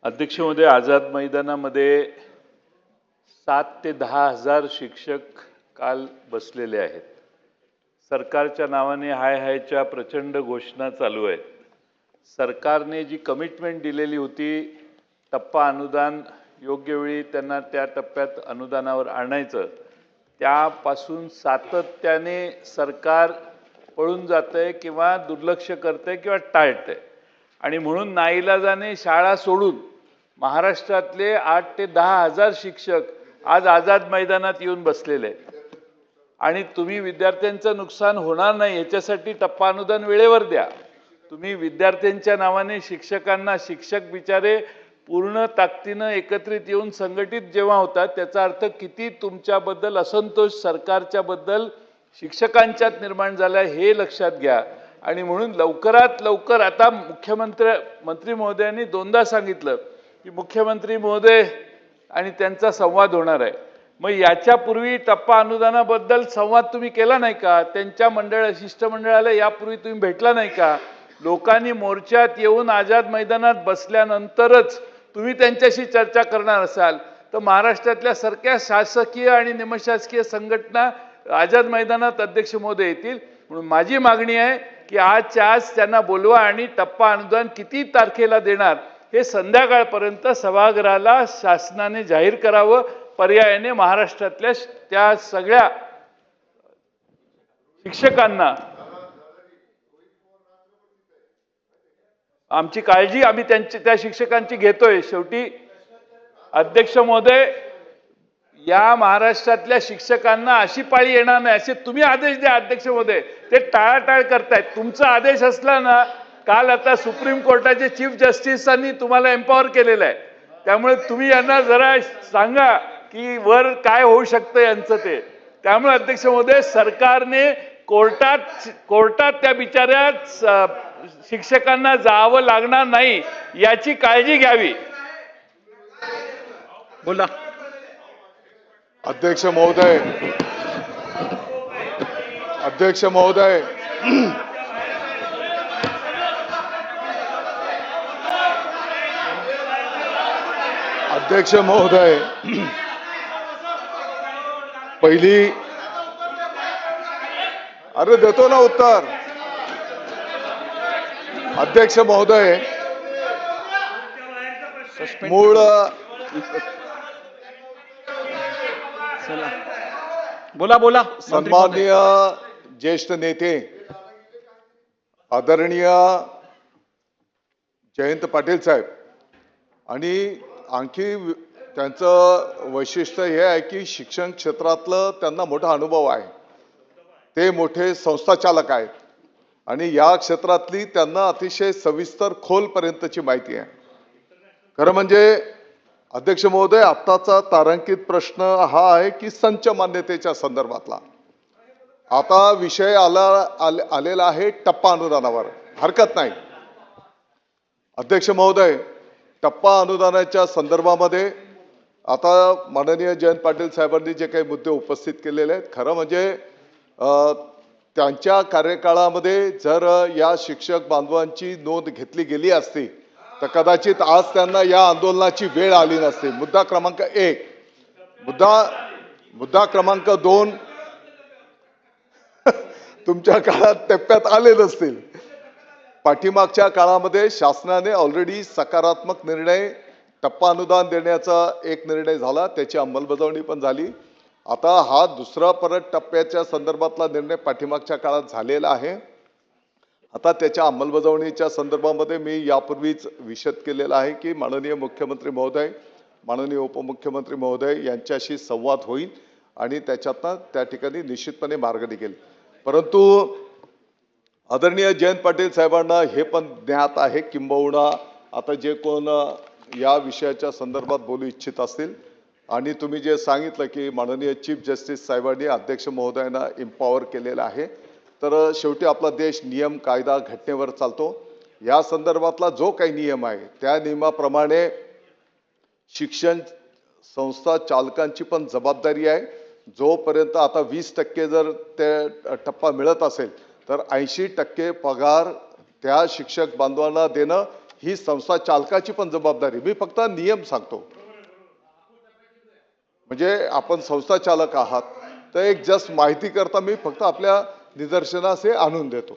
अध्यक्ष महोदय, आझाद मैदानामध्ये 7 ते 10 हजार शिक्षक काल बसलेले आहेत. सरकारच्या नावाने हाय हायच्या प्रचंड घोषणा चालू आहेत. सरकारने जी कमिटमेंट दिलेली होती, टप्पा अनुदान योग्य वेळी त्यांना त्या टप्प्यात अनुदानावर आणायचं, त्यापासून सातत्याने सरकार पळून जातंय किंवा दुर्लक्ष करतंय किंवा टाळतंय. आणि म्हणून नाईलाजाने शाळा सोडून महाराष्ट्रातले 8 ते 10 हजार शिक्षक आज आझाद मैदानात येऊन बसलेले आहेत. आणि तुम्ही विद्यार्थ्यांचं नुकसान होणार नाही याच्यासाठी टप्पा अनुदान वेळेवर द्या. तुम्ही विद्यार्थ्यांच्या नावाने शिक्षकांना, शिक्षक बिचारे पूर्ण ताकदीनं एकत्रित येऊन संघटित जेव्हा होतात, त्याचा अर्थ किती तुमच्याबद्दल असंतोष सरकारच्याबद्दल शिक्षकांच्यात निर्माण झाला हे लक्षात घ्या. आणि म्हणून लवकरात लवकर आता मंत्री महोदयांनी दोनदा सांगितलं की मुख्यमंत्री महोदय आणि त्यांचा संवाद होणार आहे. मग याच्यापूर्वी टप्पा अनुदानाबद्दल संवाद तुम्ही केला नाही का? त्यांच्या शिष्टमंडळाला यापूर्वी तुम्ही भेटला नाही का? लोकांनी मोर्चात येऊन आझाद मैदानात बसल्यानंतरच तुम्ही त्यांच्याशी चर्चा करणार असाल तर महाराष्ट्रातल्या सारख्या शासकीय आणि निमशासकीय संघटना आझाद मैदानात अध्यक्ष महोदय येतील. म्हणून माझी मागणी आहे की आजच्या आज त्यांना बोलवा आणि टप्पा अनुदान किती तारखेला देणार हे संध्याकाळपर्यंत सभागृहाला शासनाने जाहीर करावं. पर्यायाने महाराष्ट्रातल्या त्या सगळ्या शिक्षकांना आमची काळजी आम्ही त्या शिक्षकांची घेतोय. शेवटी अध्यक्ष महोदय, या महाराष्ट्रातल्या शिक्षकांना अशी पाळी येणार नाही असे तुम्ही आदेश द्या. अध्यक्ष महोदय, ते टाळाटाळ करतायत. तुमचा आदेश असला ना, काल आता सुप्रीम कोर्टाचे चीफ जस्टिसांनी तुम्हाला एम्पॉवर केलेलं आहे, त्यामुळे तुम्ही यांना जरा सांगा की वर काय होऊ शकतं यांचं ते. त्यामुळे अध्यक्ष महोदय, सरकारने कोर्टात त्या बिचाऱ्या शिक्षकांना जावं लागणार नाही याची काळजी घ्यावी. बोला. अध्यक्ष महोदय, अध्यक्ष महोदय, अध्यक्ष महोदय, पहिली अरे देतो ना उत्तर. अध्यक्ष महोदय, मूळ बोला. सन्माननीय ज्येष्ठ नेते आदरणीय जयंत पाटील साहेब, आणि आणखी त्यांचं वैशिष्ट्य हे आहे की शिक्षण क्षेत्रातलं त्यांना मोठा अनुभव आहे. ते मोठे संस्थाचालक आहेत आणि या क्षेत्रातली त्यांना अतिशय सविस्तर खोलपर्यंतची माहिती आहे. खरं म्हणजे अध्यक्ष महोदय, आत्ताचा तारांकित प्रश्न हा आहे की संच मान्यतेच्या संदर्भातला. आता विषय आलेला आहे टप्पा अनुदानावर. हरकत नाही. अध्यक्ष महोदय, टप्पा अनुदानाच्या संदर्भामध्ये आता माननीय जयंत पाटील साहेबांनी जे काही मुद्दे उपस्थित केलेले आहेत, खरं म्हणजे त्यांच्या कार्यकाळामध्ये जर या शिक्षक बांधवांची नोंद घेतली गेली असती तर कदाचित आज त्यांना या आंदोलनाची वेळ आली नसती. मुद्दा क्रमांक 1. मुद्दा क्रमांक 2, तुमच्या काळात टप्प्यात आले नसतील. पाठीमागच्या काळामध्ये शासनाने ऑलरेडी सकारात्मक निर्णय, टप्पा अनुदान देण्याचा एक निर्णय झाला, त्याची अंमलबजावणी पण झाली. आता हा दुसरा परत टप्प्याच्या संदर्भातला निर्णय पाठीमागच्या काळात झालेला आहे. आता त्याच्या अंमलबजावणीच्या संदर्भामध्ये मी यापूर्वीच विशद केलेला आहे की माननीय मुख्यमंत्री महोदय, माननीय उपमुख्यमंत्री महोदय यांच्याशी संवाद होईल आणि त्याच्यातनं त्या ठिकाणी निश्चितपणे मार्ग निघेल. परंतु आदरणीय जयंत पाटील साहेबांना हे पण ज्ञात आहे, किंबहुना आता जे कोण या विषयाच्या संदर्भात बोलू इच्छित असतील, आणि तुम्ही जे सांगितलं की माननीय चीफ जस्टिस साहेबांनी अध्यक्ष महोदयांना एम्पॉवर केलेलं आहे, तर शेवटी आपला देश नियम, कायदा, घटनेवर चालतो. या संदर्भातला जो काही नियम आहे त्या नियमाप्रमाणे शिक्षण संस्था चालकांची पण जबाबदारी आहे. जोपर्यंत आता 20% जर ते टप्पा मिळत असेल तर 80% पगार त्या शिक्षक बांधवांना देणं ही संस्था चालकाची पण जबाबदारी. मी फक्त नियम सांगतो. म्हणजे आपण संस्था चालक आहात तर एक जस्ट माहिती करता मी फक्त आपल्या निदर्शनास हे आणून देतो.